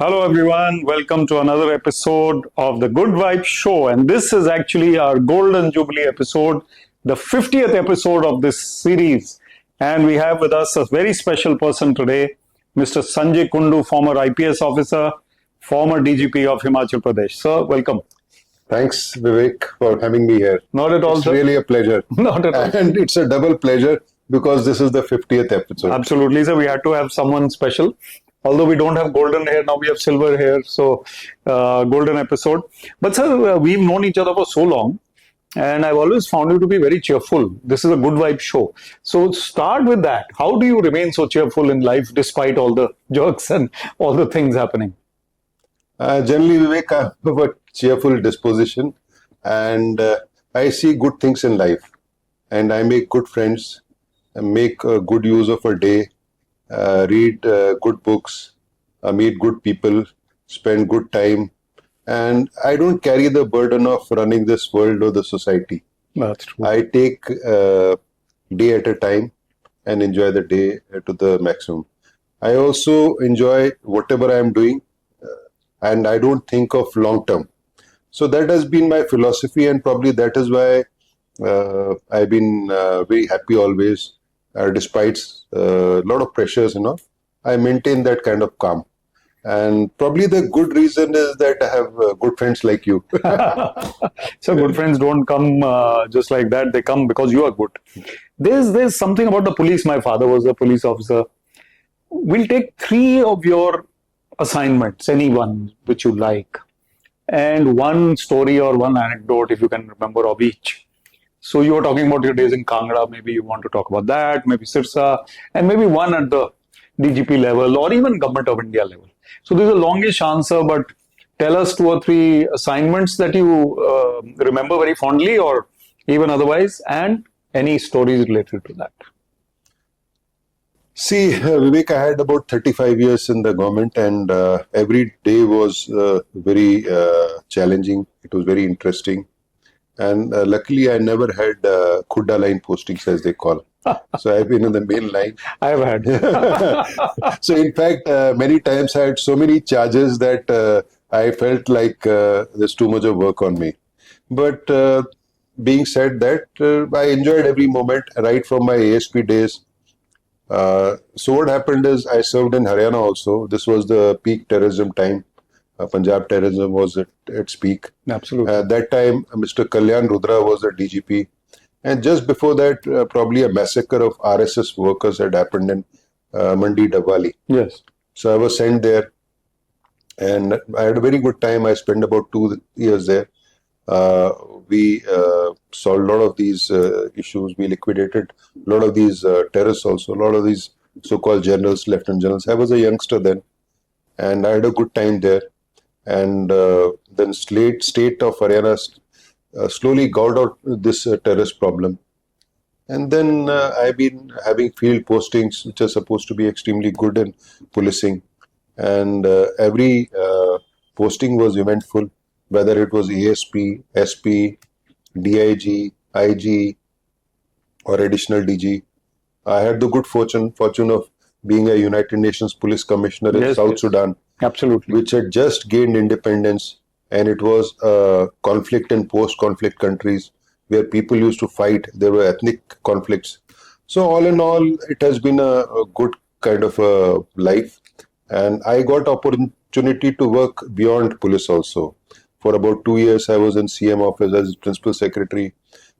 Hello, everyone. Welcome to another episode of the Good Vibe Show. And this is actually our Golden Jubilee episode, the 50th episode of this series. And we have with us a very special person today, Mr. Sanjay Kundu, former IPS officer, former DGP of Himachal Pradesh. Sir, welcome. Thanks, Vivek, for having me here. Not at all, It's sir. really a pleasure. Not at all. And it's a double pleasure because this is the 50th episode. Absolutely, sir. We had to have someone special. Although we don't have golden hair, now we have silver hair. So, golden episode. But, sir, we've known each other for so long. And I've always found you to be very cheerful. This is a good vibe show. So, start with that. How do you remain so cheerful in life despite all the jerks and all the things happening? Generally, Vivek, I have a cheerful disposition and I see good things in life. And I make good friends, make good use of a day, read good books, meet good people, spend good time. And I don't carry the burden of running this world or the society. That's true. I take day at a time and enjoy the day to the maximum. I also enjoy whatever I am doing and I don't think of long term. So that has been my philosophy, and probably that is why I've been very happy always, despite a lot of pressures. I maintain that kind of calm, and probably the good reason is that I have good friends like you. So good friends don't come just like that. They come because you are good. There's something about the police. My father was a police officer. We'll take three of your assignments, any one which you like, and one story or one anecdote, if you can remember, of each. So you were talking about your days in Kangra. Maybe you want to talk about that. Maybe Sirsa, and maybe one at the DGP level or even Government of India level. So this is a longish answer, but tell us two or three assignments that you remember very fondly, or even otherwise, and any stories related to that. See, Vivek, I had about 35 years in the government, and every day was very challenging. It was very interesting. And luckily, I never had Khudda line postings, as they call. So I've been in the main line. I have had. So in fact, many times I had so many charges that I felt like there's too much of work on me. But being said that, I enjoyed every moment, right from my ASP days. So what happened is I served in Haryana also. This was the peak terrorism time. Punjab terrorism was at its peak. Absolutely. At that time, Mr. Kalyan Rudra was the DGP. And just before that, probably a massacre of RSS workers had happened in Mandi Dabwali. Yes. So I was sent there and I had a very good time. I spent about 2 years there. We solved a lot of these issues. We liquidated a lot of these terrorists also, a lot of these so-called generals, lieutenant generals. I was a youngster then and I had a good time there. And then state of Haryana slowly got out this terrorist problem. And then I've been having field postings, which are supposed to be extremely good in policing. And every posting was eventful, whether it was ASP, SP, DIG, IG, or additional DG. I had the good fortune of being a United Nations Police Commissioner in South Sudan. Absolutely. Which had just gained independence, and it was a conflict in post-conflict countries where people used to fight. There were ethnic conflicts. So all in all, it has been a good kind of a life. And I got opportunity to work beyond police also. For about 2 years, I was in CM office as principal secretary,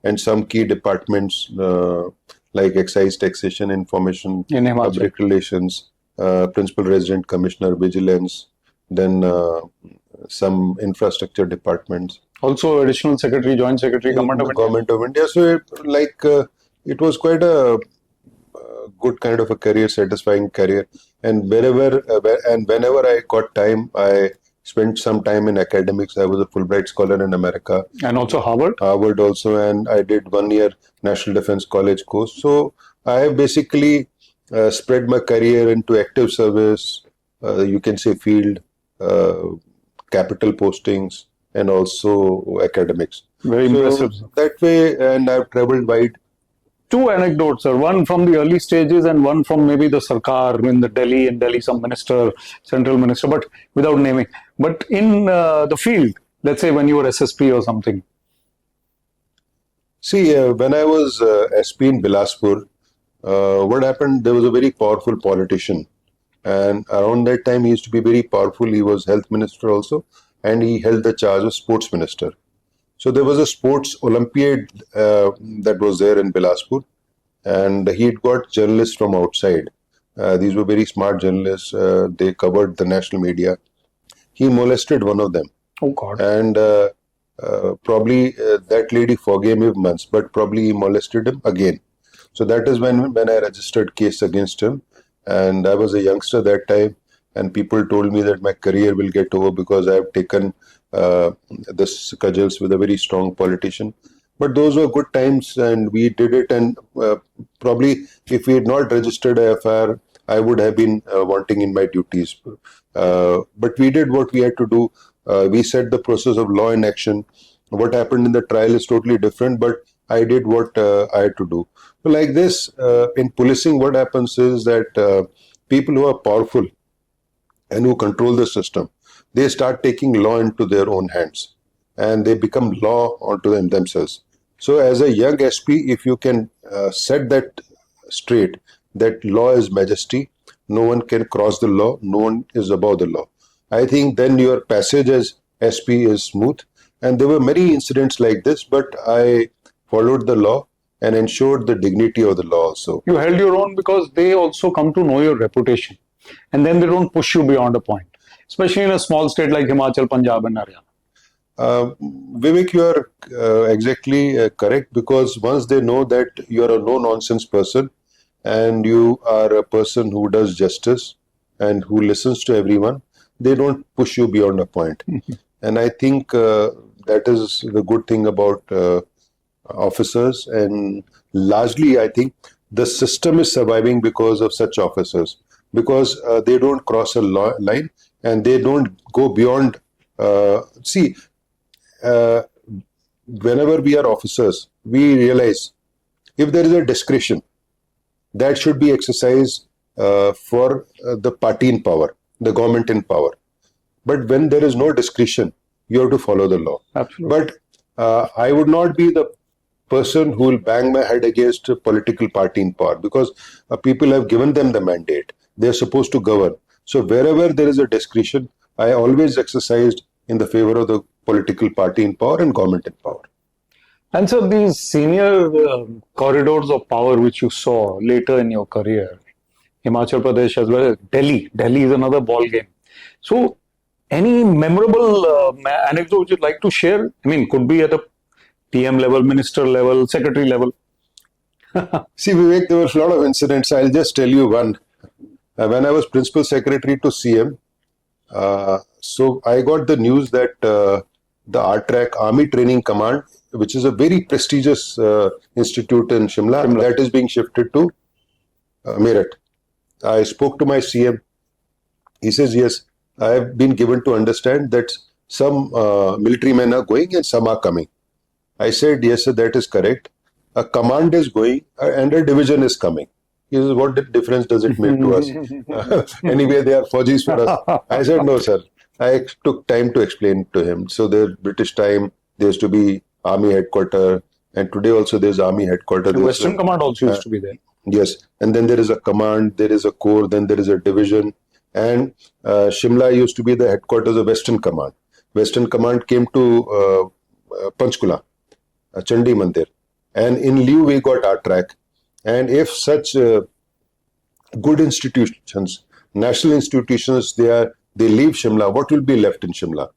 and some key departments like excise, taxation, information, public relations, principal resident commissioner, vigilance, then some infrastructure departments. Also additional secretary, joint secretary, Government of India. So it was quite a good kind of a career, satisfying career. And whenever I got time, I spent some time in academics. I was a Fulbright scholar in America. And also Harvard? Harvard also, and I did 1 year National Defense College course. So I have basically spread my career into active service, you can say field, capital postings, and also academics. Very impressive. That way, and I've traveled wide Two anecdotes, sir. One from the early stages and one from maybe the Sarkar in Delhi, some minister, central minister, but without naming. But in the field, let's say when you were SSP or something. See, when I was SP in Bilaspur, what happened? There was a very powerful politician, and around that time he used to be very powerful. He was health minister also, and he held the charge of sports minister. So there was a sports Olympiad that was there in Bilaspur, and he had got journalists from outside. These were very smart journalists. They covered the national media. He molested one of them, Oh God. and probably that lady forgave him once, but probably he molested him again. So that is when I registered case against him, and I was a youngster that time, and people told me that my career will get over because I have taken this cudgels with a very strong politician. But those were good times, and we did it. And probably, if we had not registered a FIR, I would have been wanting in my duties. But we did what we had to do. We set the process of law in action. What happened in the trial is totally different, but I did what I had to do. So like this, in policing, what happens is that people who are powerful and who control the system, they start taking law into their own hands, and they become law onto themselves. So as a young SP, if you can set that straight, that law is majesty, no one can cross the law, no one is above the law, I think then your passage as SP is smooth. And there were many incidents like this, but I followed the law and ensured the dignity of the law also. You held your own because they also come to know your reputation, and then they don't push you beyond a point, especially in a small state like Himachal, Punjab, and Haryana. Vivek, you are exactly correct, because once they know that you are a no-nonsense person and you are a person who does justice and who listens to everyone, they don't push you beyond a point. And I think that is the good thing about officers, and largely I think the system is surviving because of such officers, because they don't cross a line and they don't go beyond. Whenever we are officers, we realize if there is a discretion, that should be exercised for the party in power, the government in power. But when there is no discretion, you have to follow the law. Absolutely. But I would not be the person who will bang my head against a political party in power, because people have given them the mandate. They are supposed to govern. So wherever there is a discretion, I always exercised in the favor of the political party in power and government in power. And so these senior corridors of power which you saw later in your career, Himachal Pradesh as well as Delhi. Delhi is another ball game. So any memorable anecdote you'd like to share? I mean, could be at a PM level, minister level, secretary level. See, Vivek, there was a lot of incidents. I'll just tell you one. When I was principal secretary to CM, so I got the news that the RTRAC, Army Training Command, which is a very prestigious institute in Shimla, that is being shifted to Meerut. I spoke to my CM. He says, yes, I have been given to understand that some military men are going and some are coming. I said, yes, sir, that is correct. A command is going and a division is coming. He says, what difference does it make to us? Anyway, they are Fajis for us. I said, no, sir. I took time to explain to him. So the British time, there used to be Army headquarters, and today also there's Army headquarters. The Western Command also used to be there. Yes, and then there is a command, there is a corps, then there is a division, and Shimla used to be the headquarters of Western Command. Western Command came to Panchkula, Chandi Mandir, and in lieu we got RTRAC. And if such good institutions, national institutions, they leave Shimla, what will be left in Shimla?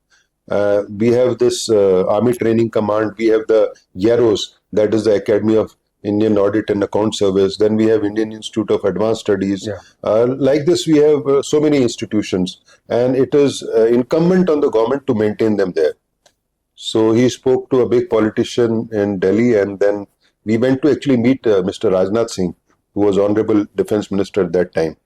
We have this Army Training Command, we have the YAROS, that is the Academy of Indian Audit and Account Service, then we have Indian Institute of Advanced Studies. Like this, we have so many institutions, and it is incumbent on the government to maintain them there. So he spoke to a big politician in Delhi, and then we went to actually meet Mr. Rajnath Singh, who was Honorable Defense Minister at that time.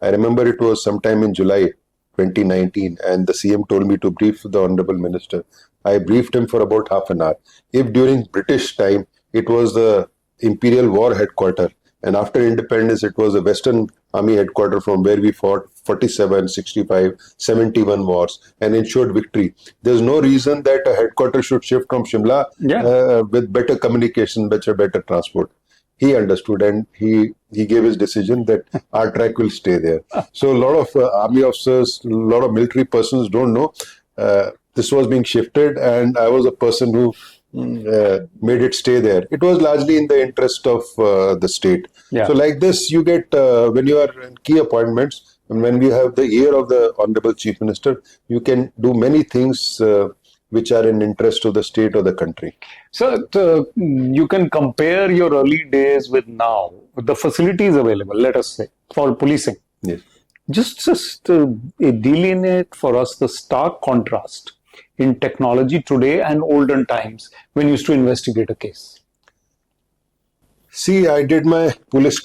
I remember it was sometime in July 2019, and the CM told me to brief the Honorable Minister. I briefed him for about half an hour. If during British time it was the Imperial War Headquarters. And after independence, it was the Western Army Headquarters from where we fought 47, 65, 71 wars and ensured victory. There's no reason that a headquarters should shift from Shimla with better communication, better transport. He understood and he gave his decision that our track will stay there. So a lot of army officers, a lot of military persons don't know this was being shifted, and I was a person who made it stay there. It was largely in the interest of the state. Yeah. So like this, you get when you are in key appointments, and when we have the ear of the Honorable Chief Minister, you can do many things which are in interest of the state or the country. So you can compare your early days with now, with the facilities available, let us say, for policing. Yes. Just delineate for us the stark contrast in technology today and olden times when you used to investigate a case. See, I did my police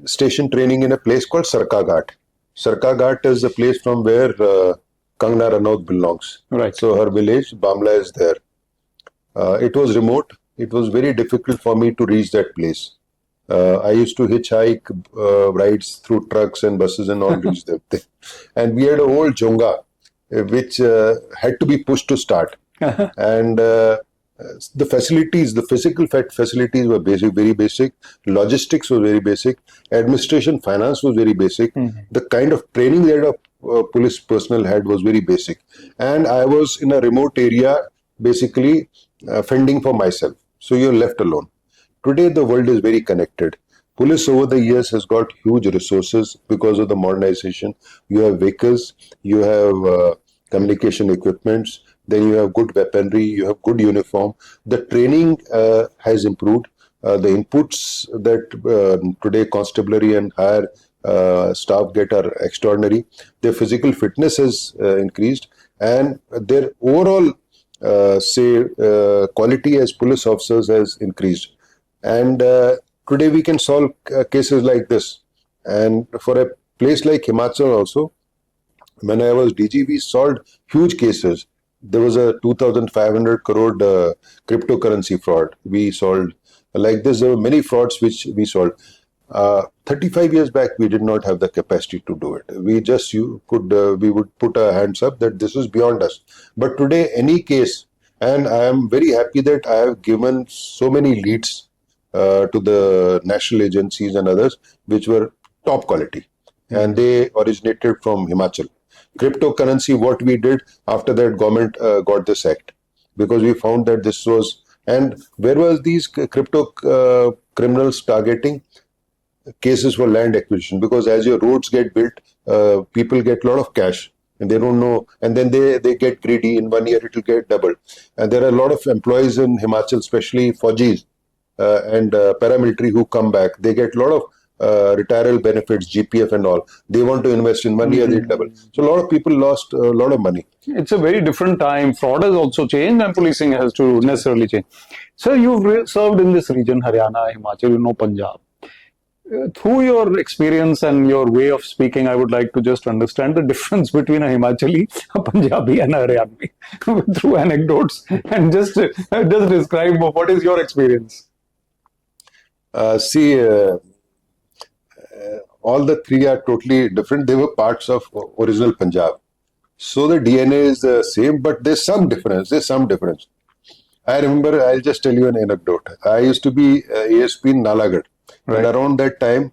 station training in a place called Sarkaghat. Sarkaghat is the place from where Kangna Ranaut belongs. Right. So her village, Bamla, is there. It was remote. It was very difficult for me to reach that place. I used to hitchhike rides through trucks and buses and all reach that thing. And we had a old Jonga, which had to be pushed to start. And the facilities, the physical facilities were basic, very basic. Logistics was very basic. Administration, finance was very basic. The kind of training that a police personnel had was very basic. And I was in a remote area, basically fending for myself. So you're left alone. Today, the world is very connected. Police over the years has got huge resources because of the modernization. You have vehicles, you have communication equipments, then you have good weaponry, you have good uniform. The training has improved. The inputs that today constabulary and higher staff get are extraordinary. Their physical fitness has increased, and their overall quality as police officers has increased. And today we can solve cases like this. And for a place like Himachal also, when I was DG, we solved huge cases. There was a 2,500 crore cryptocurrency fraud we solved. Like this, there were many frauds which we solved. 35 years back, we did not have the capacity to do it. We would put our hands up that this is beyond us. But today, any case, and I am very happy that I have given so many leads to the national agencies and others, which were top quality. And they originated from Himachal. Cryptocurrency, what we did, after that government got this act. Because we found that this was, and where was these crypto criminals targeting? Cases for land acquisition. Because as your roads get built, people get a lot of cash. And they don't know, and then they get greedy. In 1 year, it will get doubled. And there are a lot of employees in Himachal, especially Fauji's, and paramilitary who come back. They get a lot of retirement benefits, GPF and all. They want to invest in 1 year, they double. So a lot of people lost a lot of money. It's a very different time. Fraud has also changed and policing has to necessarily change. So you've served in this region, Haryana, Himachal, you know Punjab. Through your experience and your way of speaking, I would like to just understand the difference between a Himachali, a Punjabi and a Haryani through anecdotes, and just describe what is your experience. All the three are totally different. They were parts of original Punjab. So the DNA is the same, but there's some difference. I remember, I'll just tell you an anecdote. I used to be ASP in Nalagarh. Right. And around that time,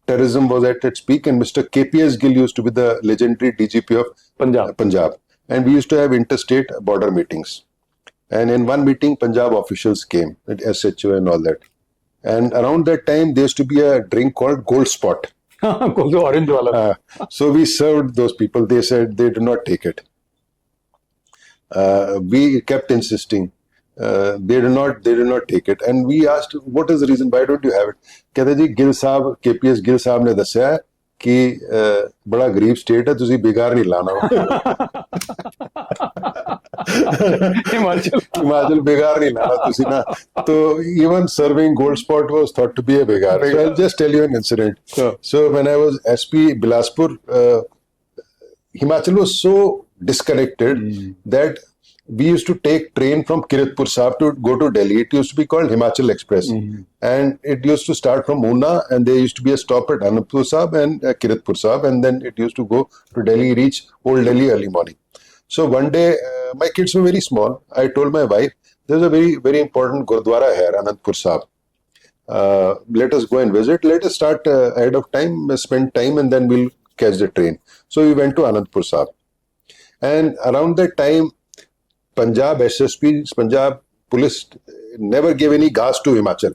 terrorism was at its peak, and Mr. KPS Gill used to be the legendary DGP of Punjab. And we used to have interstate border meetings. And in one meeting, Punjab officials came, at SHO and all that. And around that time, there used to be a drink called Gold Spot. Orange wala. So we served those people. They said they do not take it. We kept insisting. They do not take it. And we asked, what is the reason? Why don't you have it? कहते जी गिल साहब, KPS Gill साहब ने दस्या कि बड़ा गरीब state है, तुसी बेकार नहीं लाना हिमाचल बेकार नहीं लाना तुसी ना. So even serving Gold Spot was thought to be a begar. So I'll just tell you an incident. So when I was SP Bilaspur, Himachal was so disconnected that we used to take train from Kiratpur Sahib to go to Delhi. It used to be called Himachal Express. And it used to start from Una, and there used to be a stop at Anandpur Sahib and Kiratpur Sahib, and then it used to go to Delhi, reach Old Delhi early morning. So one day, my kids were very small. I told my wife, there's a very, very important Gurdwara here, Anandpur Sahib. Let us go and visit. Let us start ahead of time, spend time, and then we'll catch the train. So we went to Anandpur Sahib. And around that time, Punjab SSP, Punjab police never gave any gas to Himachal,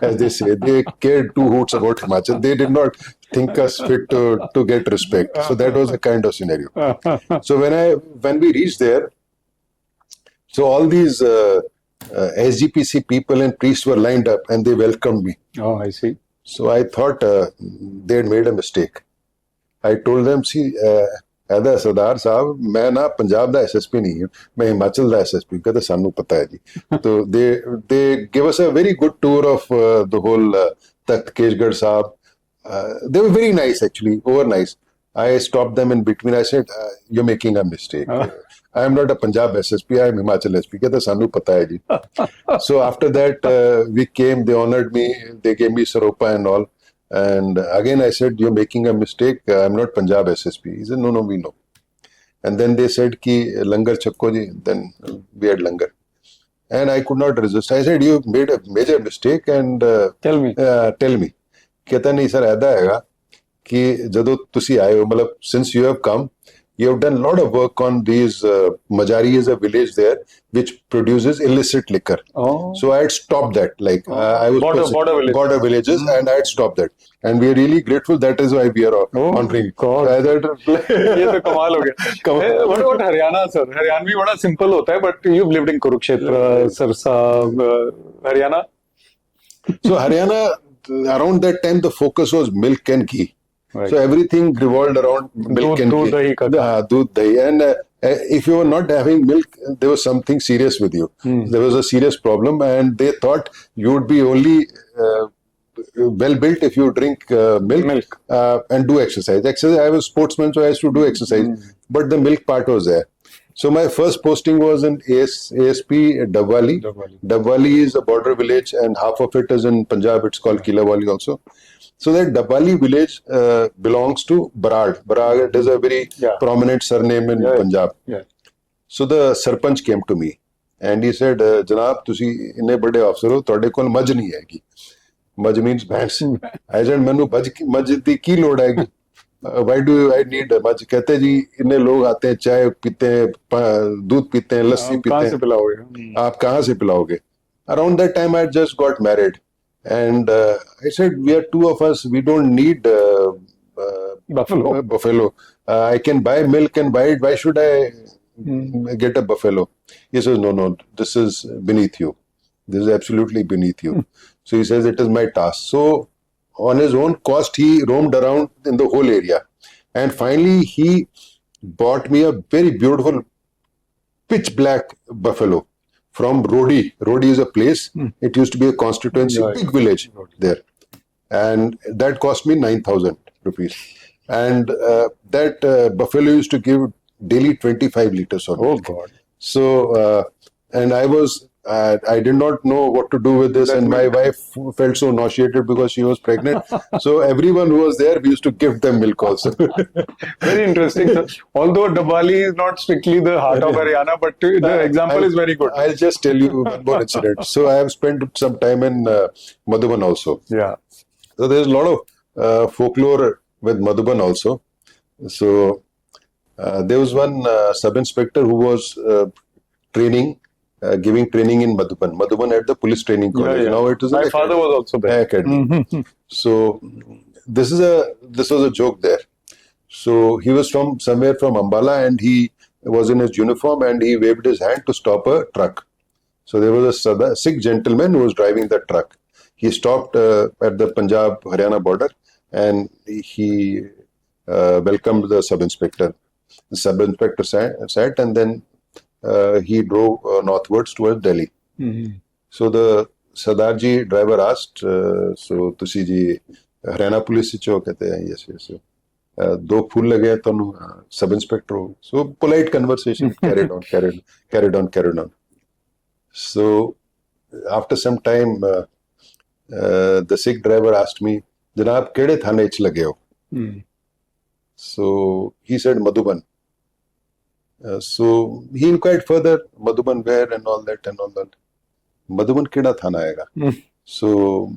as they say. They cared two hoots about Himachal. They did not think us fit to get respect. So that was a kind of scenario. So when we reached there, so all these SGPC people and priests were lined up and they welcomed me. Oh, I see. So I thought they had made a mistake. I told them, see, ਇਹਦਾ ਸਰਦਾਰ ਸਾਹਿਬ ਮੈਂ ਨਾ ਪੰਜਾਬ ਦਾ SSP ਨਹੀਂ ਹਾਂ ਮੈਂ ਹਿਮਾਚਲ ਦਾ SSP ਕਹਿੰਦਾ ਸਾਨੂੰ ਪਤਾ ਹੈ ਜੀ ਤੋ they gave us a very good tour of the whole Takht Keshgarh Sahib. They were very nice actually, over nice. I stopped them in between. I said, you're making a mistake. I am not a Punjab SSP, I am Himachal SP. कहता ਸਾਨੂੰ ਪਤਾ ਹੈ ਜੀ. So after that we came, they honored me, they gave me Saropa and all. And again, I said, you're making a mistake. I'm not Punjab SSP. He said, no, we know. And then they said, ki langar chakko ji. Then we had langar. And I could not resist. I said, you made a major mistake and Tell me. Kehta nahi sir, aida hai ki jado tusi aaye ho, matlab since you have come, you have done a lot of work on these. Majari is a village there which produces illicit liquor. Oh. So I had stopped that. Like I was border villages, and I had stopped that. And we are really grateful. That is why we are honoring. God. ये तो कमाल हो गया. What about Haryana, sir? Haryanvi बड़ा simple होता है, but you've lived in Kurukshetra, Sarsa, Haryana. So Haryana, around that time, the focus was milk and ghee. Right. So everything revolved around milk and ghee. Doodh dahi. And if you were not having milk, there was something serious with you. There was a serious problem, and they thought you would be only well built if you drink milk and do exercise. I was a sportsman, so I used to do exercise. But the milk part was there. So my first posting was in ASP Dabwali. Dabwali is a border village, and half of it is in Punjab. It's called Kilawali also. So that Dabwali village belongs to Barad. Barad is a very prominent surname in Punjab. Yeah. So the Sarpanch came to me and he said, Janab, tusi inne bade afsar ho, tode kol maj nahi aegi. Maj means bhans. I said, manu maj di ki lod aegi? Why do I need a maj? Kehte ji, inne log aate hain, chai pite hain, doodh pite hain, lassi pite hain. कहाँ से पिलाओगे? आप कहाँ से पिलाओगे? Around that time, I had just got married. And I said, we are two of us. We don't need buffalo. I can buy milk and buy it. Why should I get a buffalo? He says, no, this is beneath you. This is absolutely beneath you. So he says, it is my task. So on his own cost, he roamed around in the whole area. And finally, he bought me a very beautiful pitch black buffalo from Rodi. Rodi is a place. It used to be a constituency, big village there. And that cost me 9,000 rupees. And that buffalo used to give daily 25 liters of milk. God. So, and I did not know what to do with this, and my wife felt so nauseated because she was pregnant. So everyone who was there, we used to give them milk also. Very interesting, sir. Although Dabwali is not strictly the heart of Haryana, but the example is very good. I'll just tell you one more incident. So I have spent some time in Madhuban also. Yeah. So there's a lot of folklore with Madhuban also. So there was one sub-inspector who was giving training in Madhuban. Madhuban had the police training college. Yeah. Now it is my father was also there. Academy. So this was a joke there. So he was from somewhere from Ambala, and he was in his uniform, and he waved his hand to stop a truck. So there was a Sikh gentleman who was driving the truck. He stopped at the Punjab-Haryana border, and he welcomed the sub-inspector. The sub-inspector sat, and then he drove northwards towards Delhi. So the Sardarji driver asked, so tusi ji Haryana police se cho? Kehte hain, yes. दो फूल लगे तो sub inspector हो. So polite conversation carried on. So after some time, the Sikh driver asked me, "Janab, केड़े थाने च लगे हो?" So he said, "Madhuban." So he inquired further, "Madhuban where?" and all that. Madhuban केड़ा थाना आएगा? So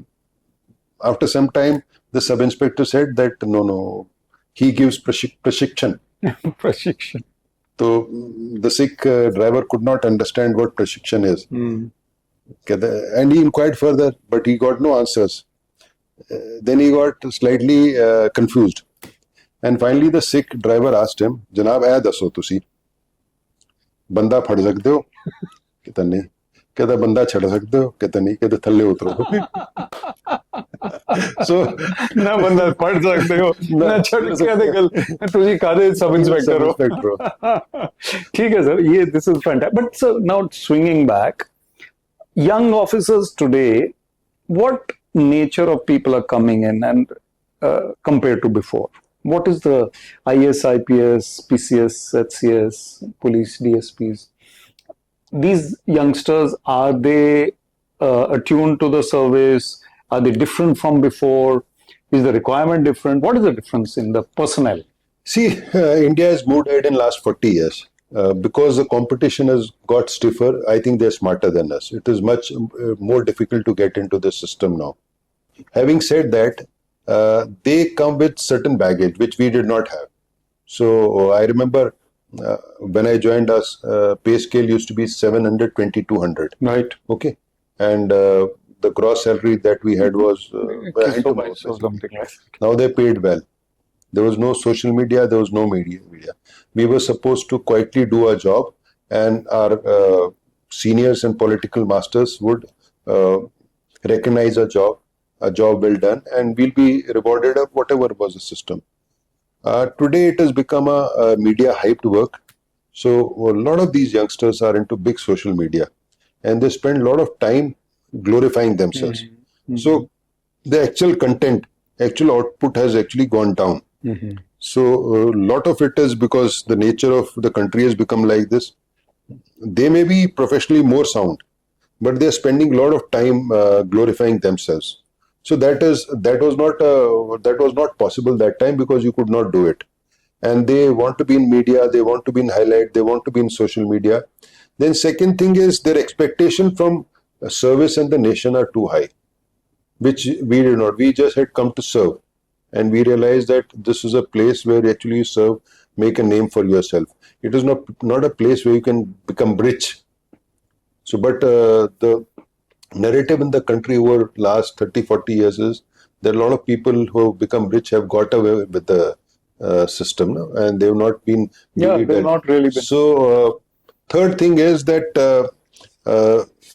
after some time, the sub inspector said that no, he gives prashikshan. Prashikshan. So the Sikh driver could not understand what prashikshan is. And he inquired further, but he got no answers. Then he got slightly confused. And finally, the Sikh driver asked him, "Janab, ऐ दसो तुसी बंदा फड़ सकते हो?" कहता नहीं. कहता बंदा छड़ सकते हो? कहता नहीं. कहता थल्ले उतरो. So ना बंदा पढ़ सकते हो ना छड़ सकते हो तुझे कादे सब इंस्पेक्टर हो. ठीक है सर, ये this is fantastic. But sir, now swinging back, young officers today, what nature of people are coming in and compared to before? What is the IS, IPS, PCS, HCS, police, DSPs? These youngsters, are they attuned to the service? Are they different from before? Is the requirement different? What is the difference in the personnel? See, India has moved ahead in last 40 years. Because the competition has got stiffer, I think they're smarter than us. It is much more difficult to get into the system now. Having said that, they come with certain baggage which we did not have. So I remember when I joined us, pay scale used to be 700, 2200. Right. Okay. And the gross salary that we had was so much, or something like that. Now they paid well. There was no social media, there was no media. We were supposed to quietly do our job, and our seniors and political masters would recognize a job well done, and we'll be rewarded of whatever was the system. Today it has become a media hyped work. So a lot of these youngsters are into big social media, and they spend a lot of time glorifying themselves. So the actual content, actual output has actually gone down. So a lot of it is because the nature of the country has become like this. They may be professionally more sound, but they're spending a lot of time glorifying themselves. So that was not possible that time because you could not do it. And they want to be in media, they want to be in highlight, they want to be in social media. Then second thing is their expectation from service and the nation are too high, which we did not. We just had come to serve. And we realized that this is a place where actually you serve, make a name for yourself. It is not a place where you can become rich. So, but the narrative in the country over last 30, 40 years is that a lot of people who have become rich have got away with the system, no? And they've not been. Yeah, they've not really been. So, third thing is that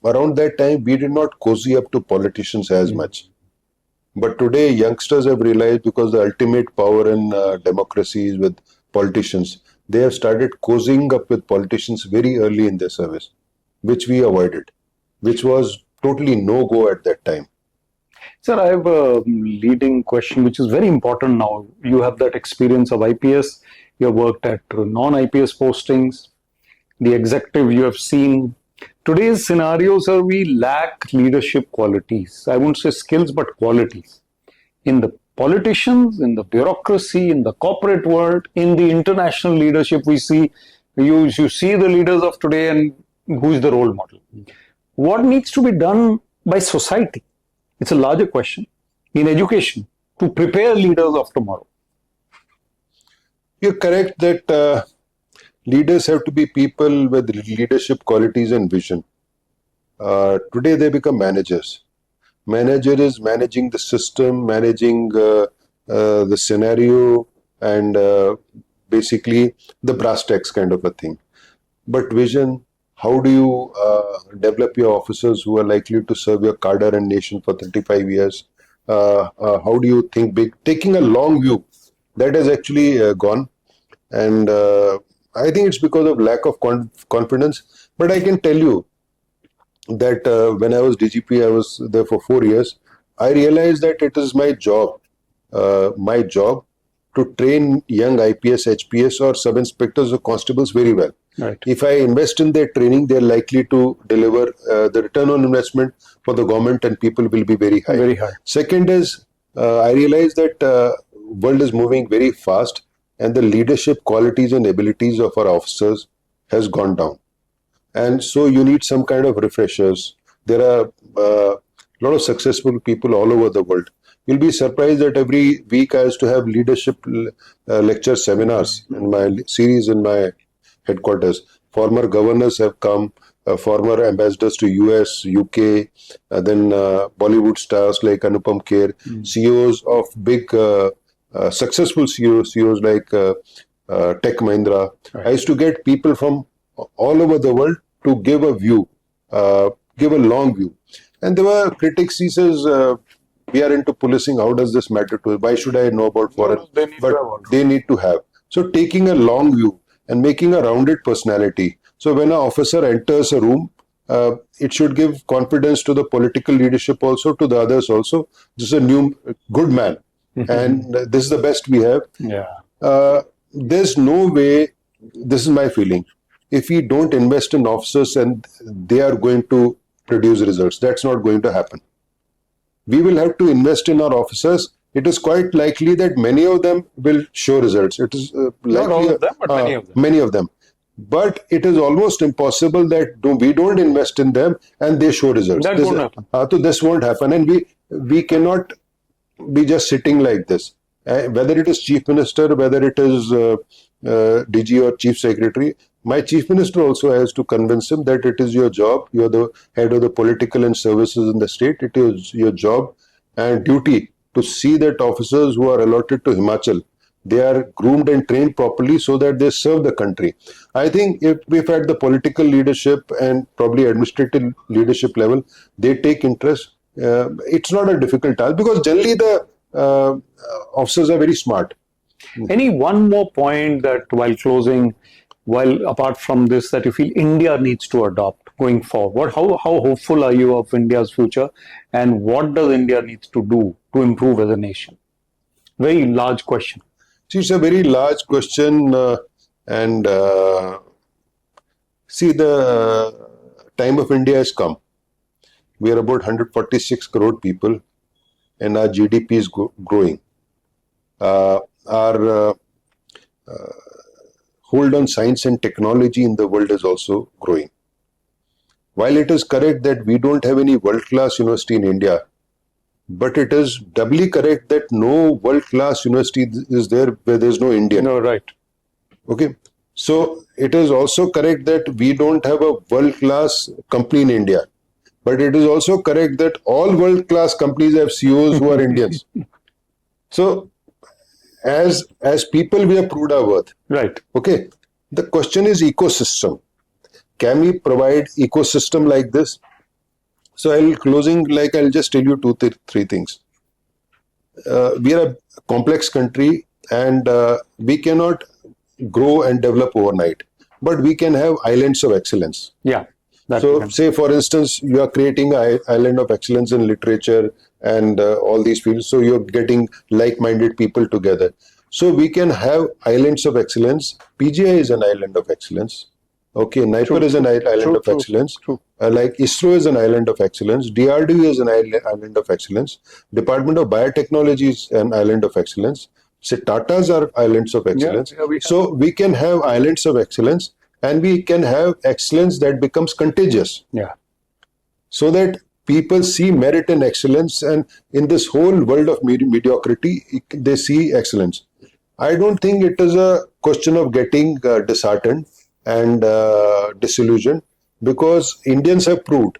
around that time, we did not cozy up to politicians as much. But today, youngsters have realized because the ultimate power in democracy is with politicians, they have started cozying up with politicians very early in their service, which we avoided, which was totally no-go at that time. Sir, I have a leading question, which is very important now. You have that experience of IPS. You have worked at non-IPS postings. The executive you have seen. Today's scenario, sir, we lack leadership qualities. I won't say skills, but qualities. In the politicians, in the bureaucracy, in the corporate world, in the international leadership, we see, you see the leaders of today and who is the role model. What needs to be done by society? It's a larger question. In education, to prepare leaders of tomorrow. You're correct that leaders have to be people with leadership qualities and vision. Today they become managers. Manager is managing the system, managing the scenario, and basically the brass tacks kind of a thing. But vision, how do you develop your officers who are likely to serve your cadre and nation for 35 years? How do you think big? Taking a long view, that has actually gone. And I think it's because of lack of confidence. But I can tell you that when I was DGP, I was there for 4 years. I realized that it is my job to train young IPS, HPS or sub-inspectors or constables very well. Right. If I invest in their training, they're likely to deliver the return on investment for the government and people will be very high. Very high. Second is, I realize that world is moving very fast and the leadership qualities and abilities of our officers has gone down. And so you need some kind of refreshers. There are a lot of successful people all over the world. You'll be surprised that every week I used to have leadership lecture seminars in my series in my headquarters. Former governors have come, former ambassadors to US, UK, then Bollywood stars like Anupam Kher, CEOs of big successful CEOs like Tech Mahindra. Right. I used to get people from all over the world to give a view, give a long view. And there were critics, he says, we are into policing, how does this matter to us? Why should I know about foreign? They need to have. So taking a long view and making a rounded personality. So when an officer enters a room, it should give confidence to the political leadership also, to the others also. This is a new, good man. And this is the best we have. Yeah. There's no way, this is my feeling, if we don't invest in officers and they are going to produce results, that's not going to happen. We will have to invest in our officers. It is quite likely that many of them will show results. It is likely, not all of them, but many of them. Many of them. But it is almost impossible that we don't invest in them and they show results. That won't happen. So this won't happen, and we cannot be just sitting like this. Whether it is Chief Minister, whether it is DG or Chief Secretary, my Chief Minister also has to convince him that it is your job. You are the head of the political and services in the state. It is your job and duty to see that officers who are allotted to Himachal, they are groomed and trained properly so that they serve the country. I think if at the political leadership and probably administrative leadership level, they take interest, it's not a difficult task because generally the officers are very smart. Any one more point that while closing, while apart from this, that you feel India needs to adopt going forward? How hopeful are you of India's future, and what does India need to do to improve as a nation? Very large question. See, it's a very large question, and see, the time of India has come. We are about 146 crore people, and our GDP is growing. Our hold on science and technology in the world is also growing. While it is correct that we don't have any world-class university in India, but it is doubly correct that no world-class university is there where there is no Indian. No, right. Okay. So it is also correct that we don't have a world-class company in India. But it is also correct that all world-class companies have CEOs who are Indians. So as people, we have proved our worth. Right. Okay. The question is ecosystem. Can we provide ecosystem like this? So I'll just tell you three things. We are a complex country and we cannot grow and develop overnight, but we can have islands of excellence. Yeah. So say for instance, you are creating an island of excellence in literature and all these fields. So you're getting like-minded people together. So we can have islands of excellence. PGI is an island of excellence. Okay, NIPER is an island of excellence. Like ISRO is an island of excellence. DRDO is an island of excellence. Department of Biotechnology is an island of excellence. Say Tatas are islands of excellence. So we can have islands of excellence, and we can have excellence that becomes contagious. Yeah. So that people see merit and excellence, and in this whole world of mediocrity, they see excellence. I don't think it is a question of getting disheartened and disillusioned, because Indians have proved.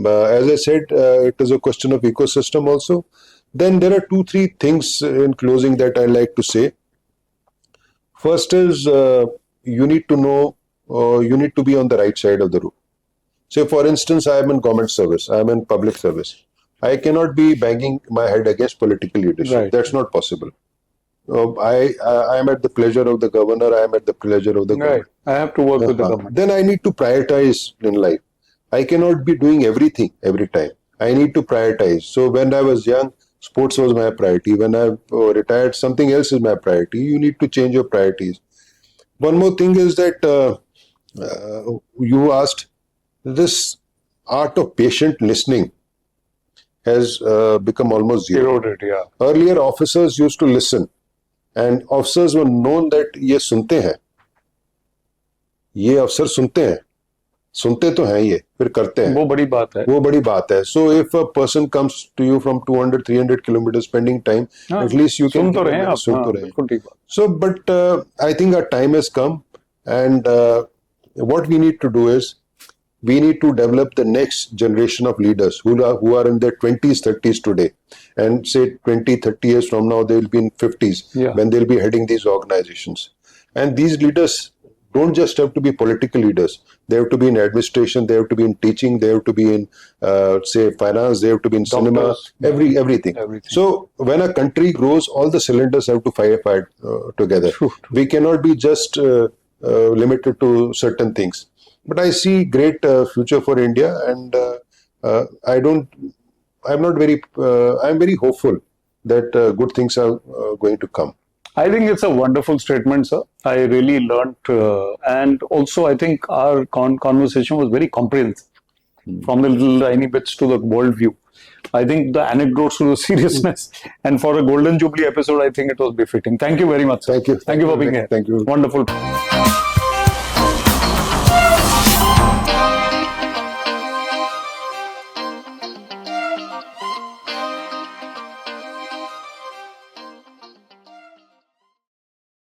As I said, it is a question of ecosystem also. Then there are 2-3 things in closing that I like to say. First is you need to know, you need to be on the right side of the road. Say for instance, I am in government service, I am in public service. I cannot be banging my head against political leadership. Right. That's not possible. I am at the pleasure of the governor, I am at the pleasure of the government. I have to work with the government. Then I need to prioritize in life. I cannot be doing everything every time. I need to prioritize. So when I was young, sports was my priority. When I retired, something else is my priority. You need to change your priorities. One more thing is that you asked, this art of patient listening has become almost zero. Eroded, yeah. Earlier, officers used to listen, and officers were known that ये सुनते हैं, ये अफसर सुनते तो हैं ये, फिर करते हैं. वो बड़ी बात है. वो बड़ी बात है. So if a person comes to you from 200, 300 kilometers, spending time, हाँ, at least you can सुन तो रहे हैं आप. सुन हाँ, तो रहे हैं. बिल्कुल ठीक बात. So, but I think our time has come, and what we need to do is, we need to develop the next generation of leaders who are in their 20s, 30s today, and say 20, 30 years from now, they will be in 50s Yeah. when they'll be heading these organizations. And these leaders don't just have to be political leaders. They have to be in administration, they have to be in teaching, they have to be in, say, finance, they have to be in cinema, Doctors. everything. Everything. So when a country grows, all the cylinders have to fire together. True. We cannot be just limited to certain things. But I see great future for India, and I'm very hopeful that good things are going to come. I think it's a wonderful statement, sir. I really learnt, and also I think our conversation was very comprehensive, from the little tiny bits to the world view. I think the anecdotes to the seriousness, and for a Golden Jubilee episode, I think it was befitting. Thank you very much, sir. Thank you. Thank you for being here. Thank you. Wonderful.